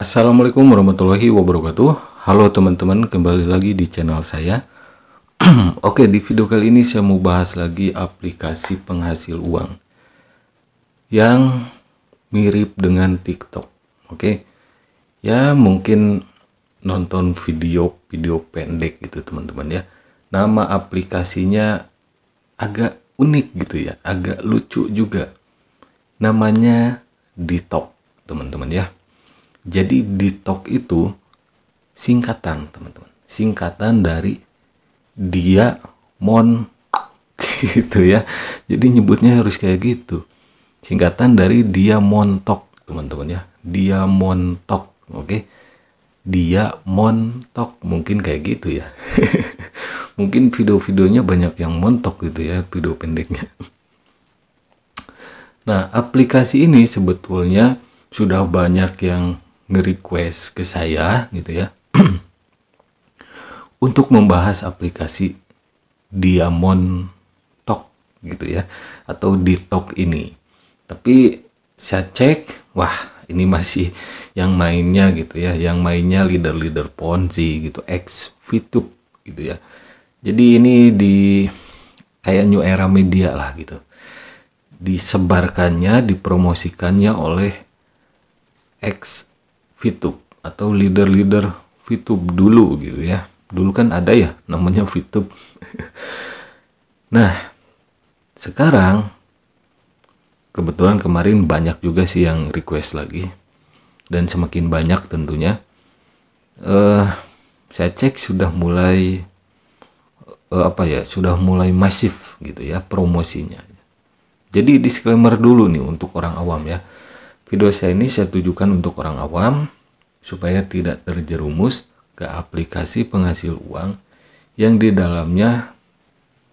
Assalamualaikum warahmatullahi wabarakatuh. Halo teman-teman, kembali lagi di channel saya. Oke, di video kali ini saya mau bahas lagi aplikasi penghasil uang yang mirip dengan TikTok. Oke, ya mungkin nonton video pendek gitu teman-teman ya. Nama aplikasinya agak unik gitu ya, agak lucu juga. Namanya Ditok teman-teman ya. Jadi Ditok itu singkatan teman-teman, singkatan dari Diamond gitu ya. Jadi nyebutnya harus kayak gitu, singkatan dari Diamontok teman-teman ya, Diamontok. Oke, Diamontok mungkin kayak gitu ya. Mungkin video-videonya banyak yang montok gitu ya, video pendeknya. Nah, aplikasi ini sebetulnya sudah banyak yang nge-request ke saya gitu ya untuk membahas aplikasi Diamond Talk gitu ya, atau Ditok ini. Tapi saya cek, wah ini masih yang mainnya gitu ya, yang mainnya leader-leader Ponzi gitu, ex VTube gitu ya. Jadi ini di kayak new era media lah gitu, disebarkannya, dipromosikannya oleh ex VTube atau leader-leader VTube dulu gitu ya. Dulu kan ada ya namanya VTube. Nah, sekarang kebetulan kemarin banyak juga sih yang request lagi, dan semakin banyak tentunya. Saya cek sudah mulai sudah mulai masif gitu ya promosinya. Jadi disclaimer dulu nih untuk orang awam ya. Video saya ini saya tujukan untuk orang awam supaya tidak terjerumus ke aplikasi penghasil uang yang di dalamnya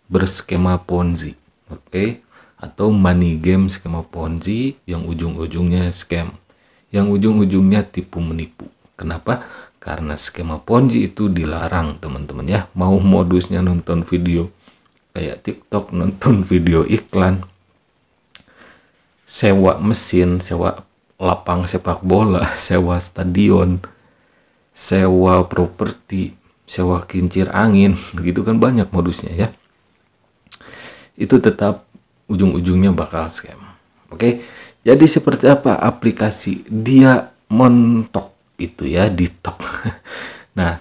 berskema Ponzi, oke? Atau money game skema Ponzi yang ujung-ujungnya scam, yang ujung-ujungnya tipu menipu. Kenapa? Karena skema Ponzi itu dilarang teman-teman ya. Mau modusnya nonton video kayak TikTok, nonton video iklan, sewa mesin, sewa lapang sepak bola, sewa stadion, sewa properti, sewa kincir angin, gitu kan banyak modusnya ya. Itu tetap ujung-ujungnya bakal scam. Oke, jadi seperti apa aplikasi Diamontok itu ya, Ditok. Nah,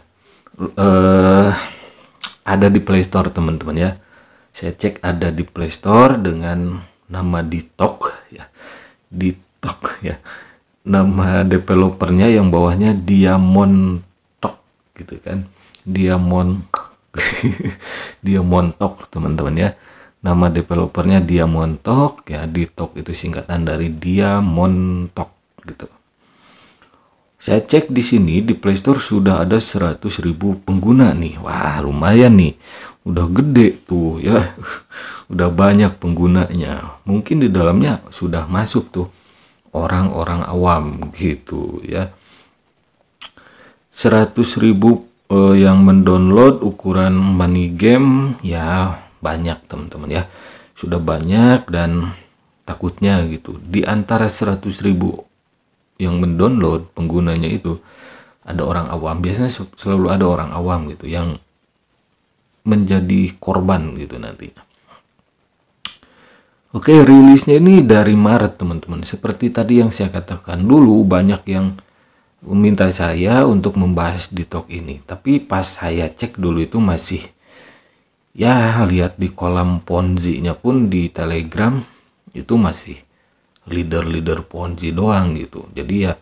ada di Play Store teman-teman ya. Saya cek ada di Play Store dengan nama Ditok ya. Ditok ya. Nama developernya yang bawahnya Diamontok gitu kan. Diamontok teman-teman ya. Nama developernya Diamontok ya. Ditok itu singkatan dari Diamontok gitu. Saya cek di sini di Play Store sudah ada 100.000 pengguna nih. Wah, lumayan nih. Udah gede tuh ya. Udah banyak penggunanya. Mungkin di dalamnya sudah masuk tuh orang-orang awam gitu ya. 100.000 yang mendownload ukuran money game ya banyak teman-teman ya. Sudah banyak, dan takutnya gitu di antara 100.000 yang mendownload penggunanya itu ada orang awam. Biasanya selalu ada orang awam gitu yang menjadi korban gitu nanti. Oke, rilisnya ini dari Maret teman-teman. Seperti tadi yang saya katakan dulu, banyak yang meminta saya untuk membahas Ditok ini. Tapi pas saya cek dulu itu masih ya, lihat di kolam Ponzi-nya pun di Telegram itu masih leader-leader Ponzi doang gitu. Jadi ya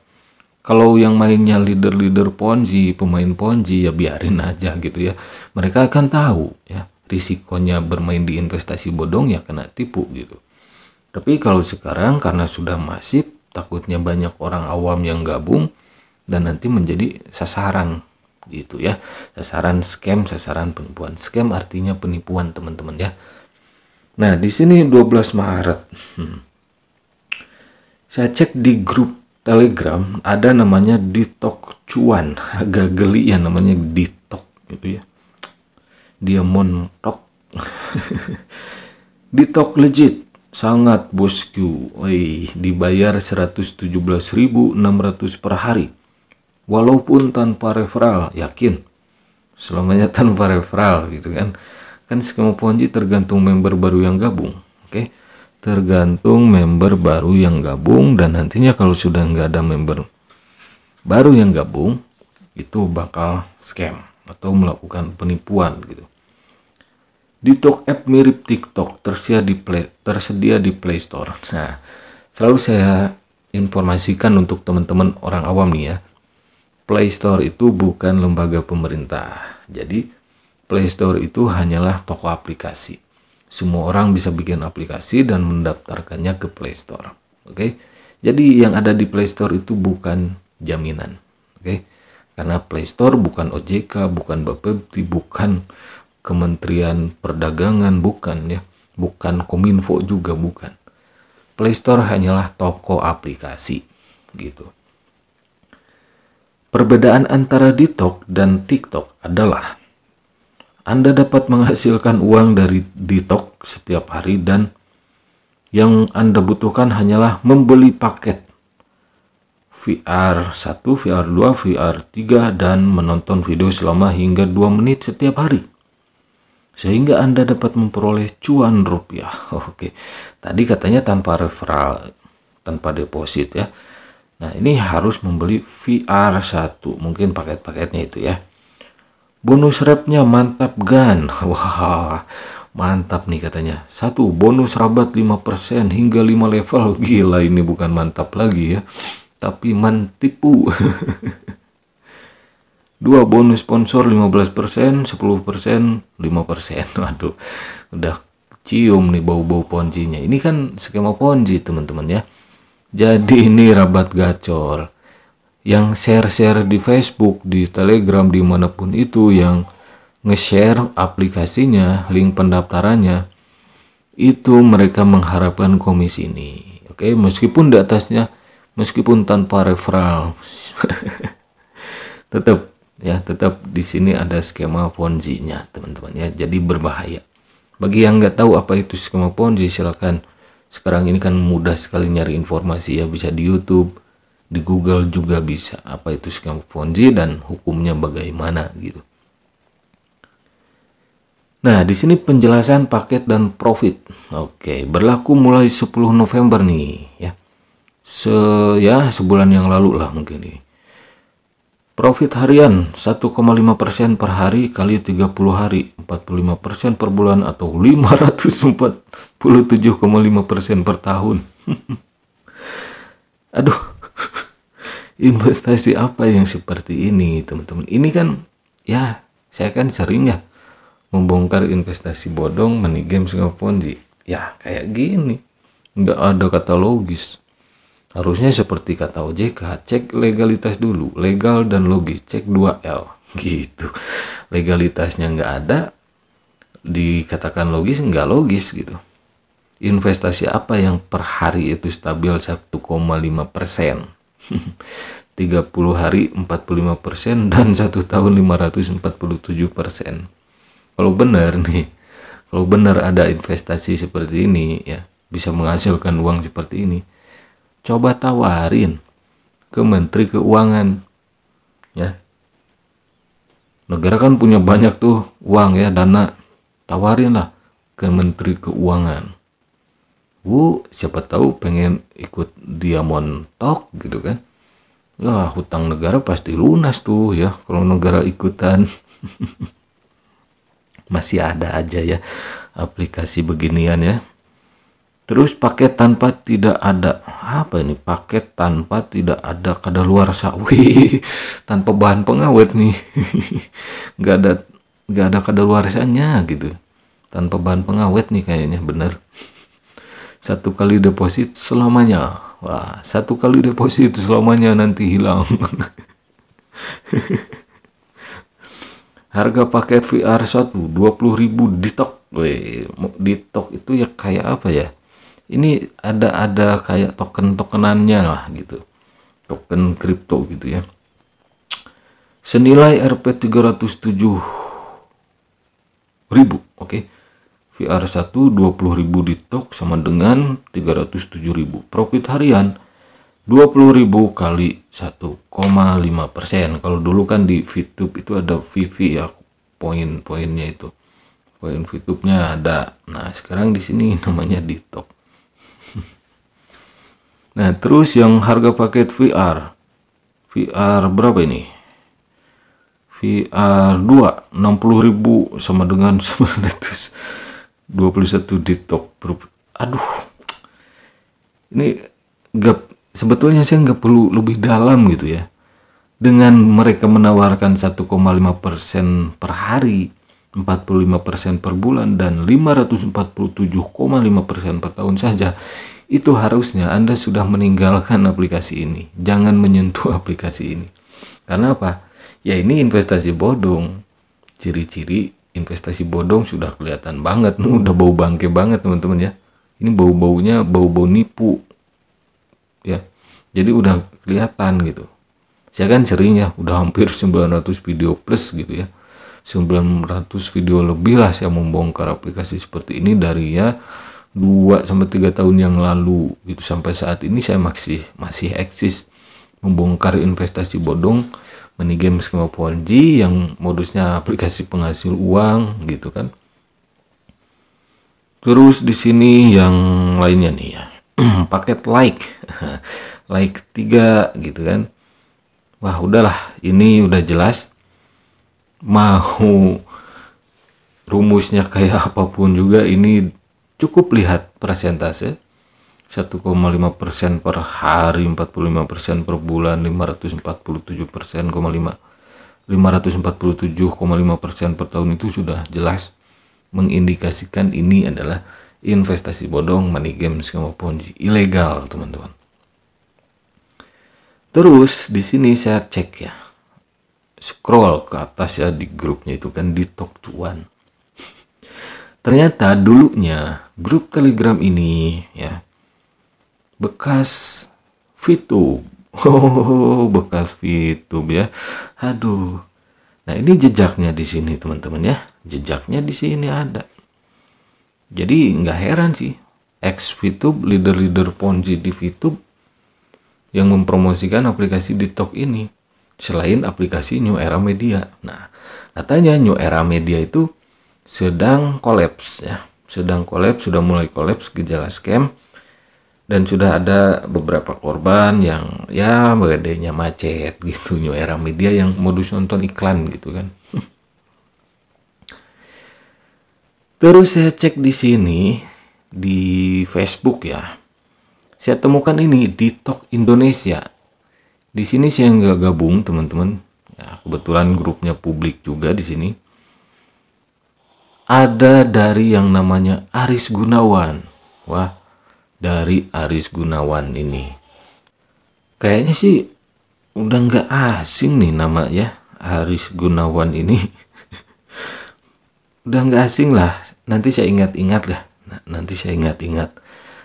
kalau yang mainnya leader-leader Ponzi, pemain Ponzi, ya biarin aja gitu ya. Mereka akan tahu ya risikonya bermain di investasi bodong ya kena tipu gitu. Tapi kalau sekarang karena sudah masif, takutnya banyak orang awam yang gabung dan nanti menjadi sasaran gitu ya. Sasaran scam, sasaran penipuan. Scam artinya penipuan teman-teman ya. Nah, di sini 12 Maret. Saya cek di grup Telegram ada namanya Ditok Cuan. Agak geli ya namanya Ditok gitu ya. Diamontok. Ditok legit. Sangat bosku. Dibayar 117.600 per hari. walaupun tanpa referral. Yakin selamanya tanpa referral gitu kan. Kan skema Ponzi tergantung member baru yang gabung. Oke, tergantung member baru yang gabung, dan nantinya kalau sudah nggak ada member baru yang gabung, itu bakal scam atau melakukan penipuan gitu. Ditok app mirip TikTok tersedia di Play Store. Nah, selalu saya informasikan untuk teman-teman orang awam nih ya. Play Store itu bukan lembaga pemerintah. Jadi Play Store itu hanyalah toko aplikasi. Semua orang bisa bikin aplikasi dan mendaftarkannya ke Play Store. Oke. Jadi yang ada di Play Store itu bukan jaminan. Oke. Karena Play Store bukan OJK, bukan Bapepti, bukan Kementerian Perdagangan, bukan ya. Bukan Kominfo juga bukan. Play Store hanyalah toko aplikasi gitu. Perbedaan antara Ditok dan TikTok adalah Anda dapat menghasilkan uang dari Ditok setiap hari, dan yang Anda butuhkan hanyalah membeli paket VR1, VR2, VR3 dan menonton video selama hingga 2 menit setiap hari. Sehingga Anda dapat memperoleh cuan rupiah. Oke. Tadi katanya tanpa referral, tanpa deposit ya. Nah, ini harus membeli VR1, mungkin paket-paketnya itu ya. Bonus rapnya mantap gan. Wah, mantap nih katanya. 1. Bonus rabat 5% hingga 5 level. Gila, ini bukan mantap lagi ya, tapi mentipu. 2. Bonus sponsor 15%, 10%, 5%. Waduh, udah cium nih bau-bau ponzinya. Ini kan skema ponzi teman-teman ya. Jadi ini rabat gacor. Yang share-share di Facebook, di Telegram, dimanapun itu, yang nge-share aplikasinya, link pendaftarannya, itu mereka mengharapkan komisi ini. Oke, meskipun di atasnya, meskipun tanpa referral, tetap di sini ada skema Ponzi-nya teman-teman ya. Jadi berbahaya. Bagi yang nggak tahu apa itu skema Ponzi, silakan. Sekarang ini kan mudah sekali nyari informasi ya, bisa di YouTube, di Google juga bisa apa itu skema Ponzi dan hukumnya bagaimana gitu. Nah, di sini penjelasan paket dan profit. Oke, berlaku mulai 10 November nih ya. Sebulan yang lalu lah mungkin ini. Profit harian 1,5% per hari kali 30 hari, 45% per bulan atau 547,5% per tahun. Aduh, investasi apa yang seperti ini teman-teman? Ini kan ya, saya kan sering ya membongkar investasi bodong, money game, skema Ponzi. Ya kayak gini, nggak ada kata logis. Harusnya seperti kata OJK, cek legalitas dulu, legal dan logis, cek 2L gitu. Legalitasnya nggak ada, dikatakan logis nggak logis gitu. Investasi apa yang per hari itu stabil 1,5%, 30 hari 45%, dan 1 tahun 547%. Kalau benar nih, kalau benar ada investasi seperti ini ya, bisa menghasilkan uang seperti ini, coba tawarin ke Menteri Keuangan ya. Negara kan punya banyak tuh uang ya, dana, tawarin lah ke Menteri Keuangan. Siapa tahu pengen ikut Diamond Talk gitu kan. Ya, hutang negara pasti lunas tuh ya kalau negara ikutan. Masih ada aja ya aplikasi beginian ya. Terus paket tanpa tidak ada, apa ini, paket tanpa tidak ada kadaluarsa. Wih, tanpa bahan pengawet nih. Gak ada kadaluarsanya gitu, tanpa bahan pengawet nih kayaknya bener. 1 kali deposit selamanya. Wah, 1 kali deposit selamanya nanti hilang. Harga paket VR1 20.000 Ditok. Wih, Ditok itu ya kayak apa ya? Ini ada kayak tokenannya lah gitu, token kripto gitu ya. Senilai Rp 307.000. Oke. VR1 20.000 Ditok sama dengan 307.000. Profit harian 20.000 kali 1,5%. Kalau dulu kan di VTube itu ada VV ya, poin-poinnya itu. Poin VTube-nya ada. Nah, sekarang di sini namanya Ditok. Nah, terus yang harga paket VR. VR berapa ini? VR 2, 60.000 sama dengan 921 Ditok. Aduh. Ini sebetulnya saya nggak perlu lebih dalam gitu ya. Dengan mereka menawarkan 1,5% per hari, 45% per bulan, dan 547,5% per tahun saja, itu harusnya Anda sudah meninggalkan aplikasi ini. Jangan menyentuh aplikasi ini. Karena apa? Ya ini investasi bodong. Ciri-ciri investasi bodong sudah kelihatan banget. Udah bau bangke banget teman-teman ya. Ini bau-baunya bau-bau nipu. Ya, jadi udah kelihatan gitu. Saya kan sering ya, udah hampir 900 video plus gitu ya, 900 video lebih lah saya membongkar aplikasi seperti ini dari ya 2-3 tahun yang lalu gitu, sampai saat ini saya masih eksis membongkar investasi bodong, money game, skema Ponzi yang modusnya aplikasi penghasil uang gitu kan. Terus di sini yang lainnya nih ya. Paket like 3 gitu kan. Wah udahlah, ini udah jelas. Mau rumusnya kayak apapun juga, ini cukup lihat persentase 1,5% per hari, 45% per bulan, 547,5% per tahun. Itu sudah jelas mengindikasikan ini adalah investasi bodong, money game, skema Ponzi, ilegal teman-teman. Terus di sini saya cek ya, scroll ke atas ya di grupnya itu kan, Ditok Cuan. Ternyata dulunya grup Telegram ini ya bekas VTube. Oh, bekas VTube ya. Aduh. Nah, ini jejaknya di sini teman-teman ya. Jejaknya di sini ada. Jadi nggak heran sih, ex VTube, leader-leader Ponzi di VTube yang mempromosikan aplikasi Ditok ini selain aplikasi New Era Media. Nah, katanya New Era Media itu sedang kolaps ya, sudah mulai kolaps, gejala scam, dan sudah ada beberapa korban yang ya bedanya macet gitu. New Era Media yang modus nonton iklan gitu kan. Terus saya cek di sini di Facebook ya, saya temukan ini Ditok Indonesia. Di sini saya nggak gabung teman-teman. Ya, kebetulan grupnya publik juga di sini. Ada dari yang namanya Aris Gunawan. Wah, dari Aris Gunawan ini. Kayaknya sih udah nggak asing nih nama ya, Aris Gunawan ini. Udah nggak asing lah. Nanti saya ingat-ingat lah.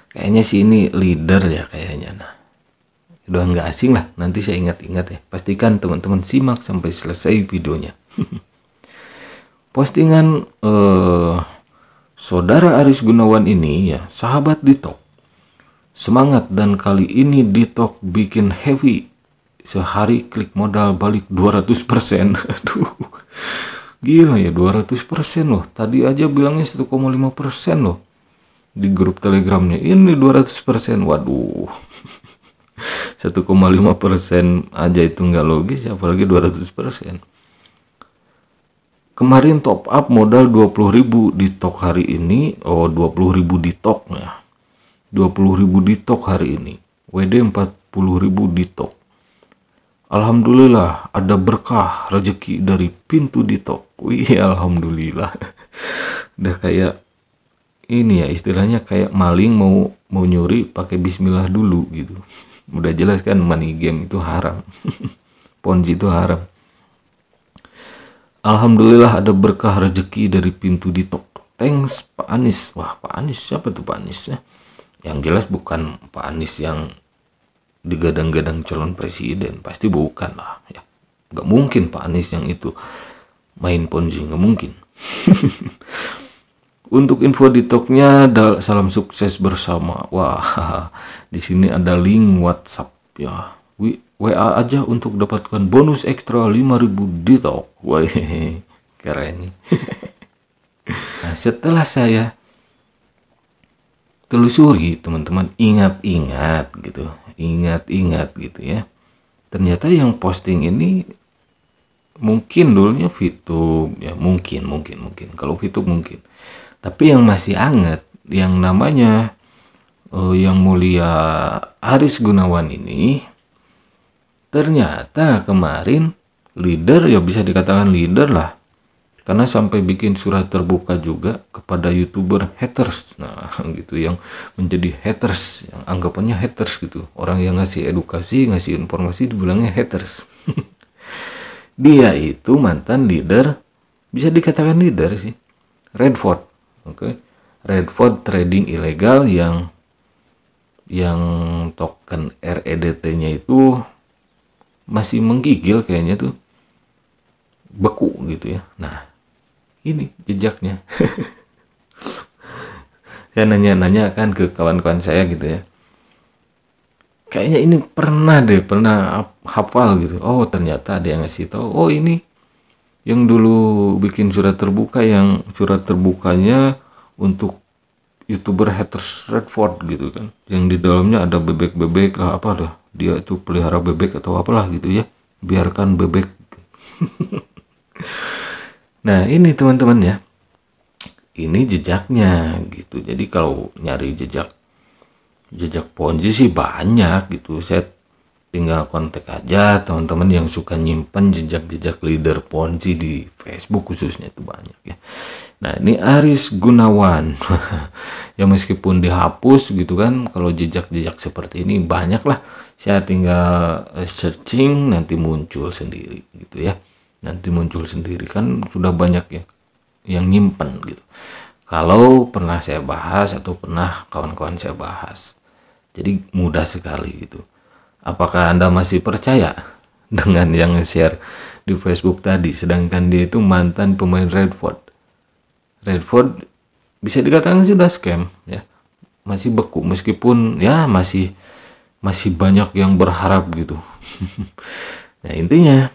Kayaknya sih ini leader ya kayaknya. Nah, udah nggak asing lah. Nanti saya ingat-ingat ya. Pastikan teman-teman simak sampai selesai videonya. Postingan saudara Aris Gunawan ini ya, sahabat Ditok. Semangat, dan kali ini Ditok bikin heavy. Sehari klik modal balik 200%. Aduh. Gila ya, 200% loh. Tadi aja bilangnya 1,5% loh. Di grup Telegramnya ini 200%. Waduh. 1,5% aja itu nggak logis, apalagi 200%. Kemarin top up modal 20.000 Ditok hari ini. Oh, 20.000 Ditok ya. 20.000 Ditok hari ini. WD 40.000 Ditok. Alhamdulillah ada berkah rezeki dari pintu Ditok. Wih, alhamdulillah. Udah kayak ini ya, istilahnya kayak maling mau nyuri pakai bismillah dulu gitu. Udah jelas kan money game itu haram. Ponzi itu haram. Alhamdulillah ada berkah rezeki dari pintu Ditok. Thanks Pak Anies. Wah, Pak Anies siapa tuh Pak Anies ya? Yang jelas bukan Pak Anies yang digadang-gadang calon presiden, pasti bukan lah ya. Gak mungkin Pak Anies yang itu main Ponzi, gak mungkin. Untuk info Ditoknya, salam sukses bersama. Wah, di sini ada link WhatsApp ya WA aja untuk dapatkan bonus ekstra 5.000 di Tok. Wah, keren nih. Nah, setelah saya telusuri teman-teman, ingat-ingat gitu ya, ternyata yang posting ini mungkin dulunya VTube ya, mungkin kalau VTube mungkin, tapi yang masih anget yang namanya yang mulia Aris Gunawan ini ternyata kemarin leader, ya bisa dikatakan leader lah, karena sampai bikin surat terbuka juga kepada YouTuber haters. Nah, gitu, yang menjadi haters, yang anggapannya haters gitu. Orang yang ngasih edukasi, ngasih informasi dibilangnya haters. Dia itu mantan leader, bisa dikatakan leader sih. Redford. Oke. Redford trading ilegal yang token REDT-nya itu masih menggigil kayaknya tuh. Beku gitu ya. Nah, ini jejaknya. Saya nanya-nanya kan ke kawan-kawan saya gitu ya, kayaknya ini pernah hafal gitu. Oh, ternyata ada yang ngasih tahu, oh ini yang dulu bikin surat terbuka, yang surat terbukanya untuk YouTuber haters Redford gitu kan, yang di dalamnya ada bebek lah, apa dah, dia itu pelihara bebek atau apalah gitu ya, biarkan bebek. Nah, ini teman-teman ya, ini jejaknya gitu. Jadi kalau nyari jejak Ponzi sih banyak gitu. Saya tinggal kontak aja teman-teman yang suka nyimpan jejak leader Ponzi di Facebook khususnya, itu banyak ya. Nah, ini Aris Gunawan. Ya meskipun dihapus gitu kan, kalau jejak seperti ini banyak lah. Saya tinggal searching, nanti muncul sendiri gitu ya. Nanti muncul sendiri kan, sudah banyak ya yang nyimpen gitu. Kalau pernah saya bahas atau pernah kawan-kawan saya bahas. Jadi mudah sekali gitu. Apakah Anda masih percaya dengan yang share di Facebook tadi, sedangkan dia itu mantan pemain Redford? Redford bisa dikatakan sudah scam ya. Masih beku, meskipun ya masih banyak yang berharap gitu. Nah, intinya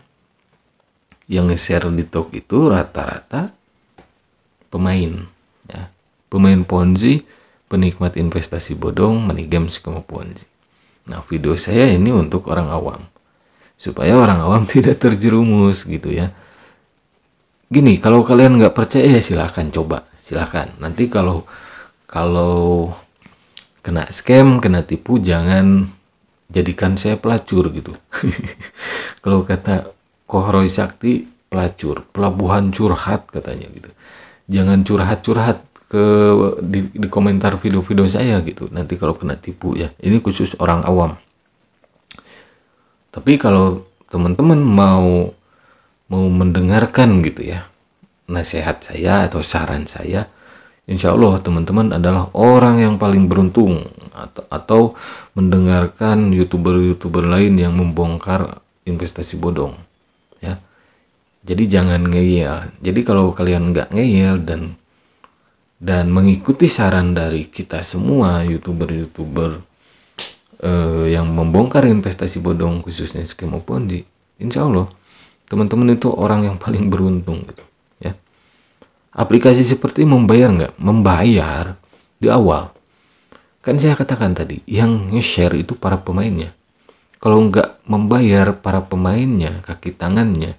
yang nge-share di Tok itu rata-rata pemain ya, pemain Ponzi, penikmat investasi bodong, money game, skema Ponzi. Nah, video saya ini untuk orang awam, supaya orang awam tidak terjerumus gitu ya. Gini, kalau kalian nggak percaya ya silahkan coba, silahkan. Nanti kalau kena scam, kena tipu, jangan jadikan saya pelacur gitu. Kalau kata Kohroy Sakti, pelacur, pelabuhan curhat katanya gitu. Jangan curhat di komentar video-video saya gitu. Nanti kalau kena tipu ya. Ini khusus orang awam. Tapi kalau teman-teman mau mendengarkan gitu ya, nasihat saya atau saran saya, insya Allah teman-teman adalah orang yang paling beruntung, atau mendengarkan YouTuber lain yang membongkar investasi bodong ya. Jadi jangan ngeyel. Jadi kalau kalian nggak ngeyel dan mengikuti saran dari kita semua YouTuber yang membongkar investasi bodong khususnya skema Ponzi, insya Allah teman-teman itu orang yang paling beruntung gitu ya. Aplikasi seperti membayar nggak? Membayar di awal. Kan saya katakan tadi, yang nge-share itu para pemainnya. Kalau nggak membayar para pemainnya, kaki tangannya,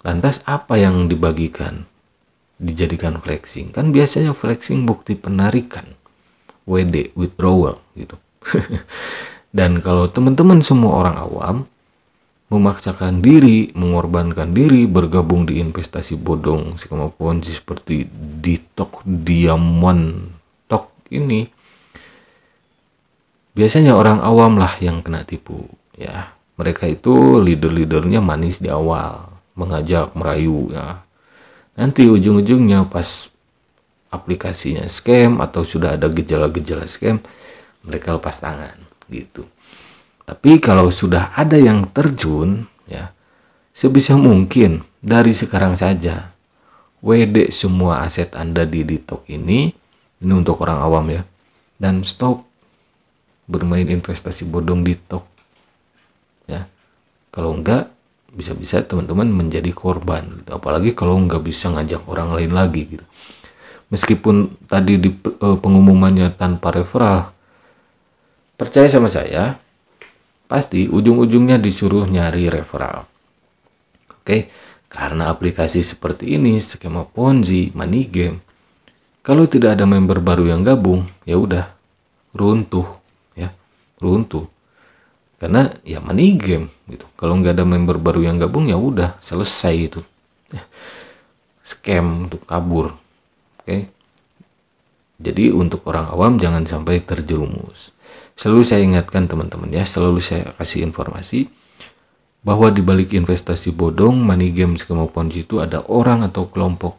lantas apa yang dibagikan? Dijadikan flexing. Kan biasanya flexing bukti penarikan, WD, withdrawal gitu. Dan kalau teman-teman semua orang awam memaksakan diri, mengorbankan diri, bergabung di investasi bodong skema Ponzi seperti di Tok Diamond Tok ini, biasanya orang awam lah yang kena tipu ya. Mereka itu leader-leadernya manis di awal, mengajak, merayu ya. Nanti ujung-ujungnya pas aplikasinya scam atau sudah ada gejala-gejala scam, mereka lepas tangan gitu. Tapi kalau sudah ada yang terjun ya, sebisa mungkin dari sekarang saja WD semua aset Anda di Tok ini untuk orang awam ya, dan stop bermain investasi bodong di Tok. Kalau enggak, bisa-bisa teman-teman menjadi korban gitu. Apalagi kalau nggak bisa ngajak orang lain lagi gitu. Meskipun tadi di pengumumannya tanpa referral, percaya sama saya, pasti ujung-ujungnya disuruh nyari referral. Oke, karena aplikasi seperti ini, skema Ponzi, money game, kalau tidak ada member baru yang gabung, ya udah runtuh, ya runtuh. Karena ya money game gitu. Kalau nggak ada member baru yang gabung, ya udah selesai itu. Scam untuk kabur. Oke. Jadi untuk orang awam jangan sampai terjerumus. Selalu saya ingatkan teman-teman ya, selalu saya kasih informasi bahwa di balik investasi bodong, money game, skema Ponzi itu ada orang atau kelompok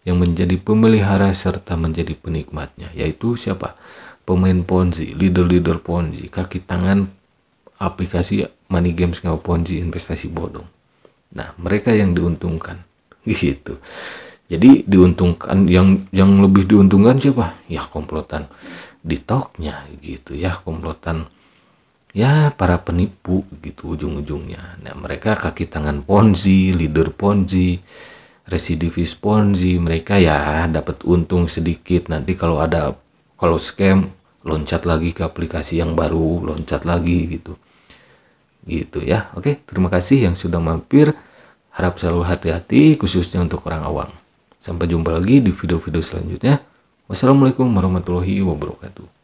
yang menjadi pemelihara serta menjadi penikmatnya, yaitu siapa? Pemain Ponzi, leader-leader Ponzi, kaki tangan aplikasi money game, skema Ponzi, investasi bodong. Nah, mereka yang diuntungkan gitu. Jadi diuntungkan, yang lebih diuntungkan siapa? Ya komplotan di toknya gitu ya, komplotan ya para penipu gitu ujung-ujungnya. Nah, mereka kaki tangan Ponzi, leader Ponzi, residivis Ponzi, mereka ya dapat untung sedikit. Nanti kalau scam loncat lagi ke aplikasi yang baru, loncat lagi gitu. Gitu ya. Oke, terima kasih yang sudah mampir. Harap selalu hati-hati khususnya untuk orang awam. Sampai jumpa lagi di video-video selanjutnya. Wassalamualaikum warahmatullahi wabarakatuh.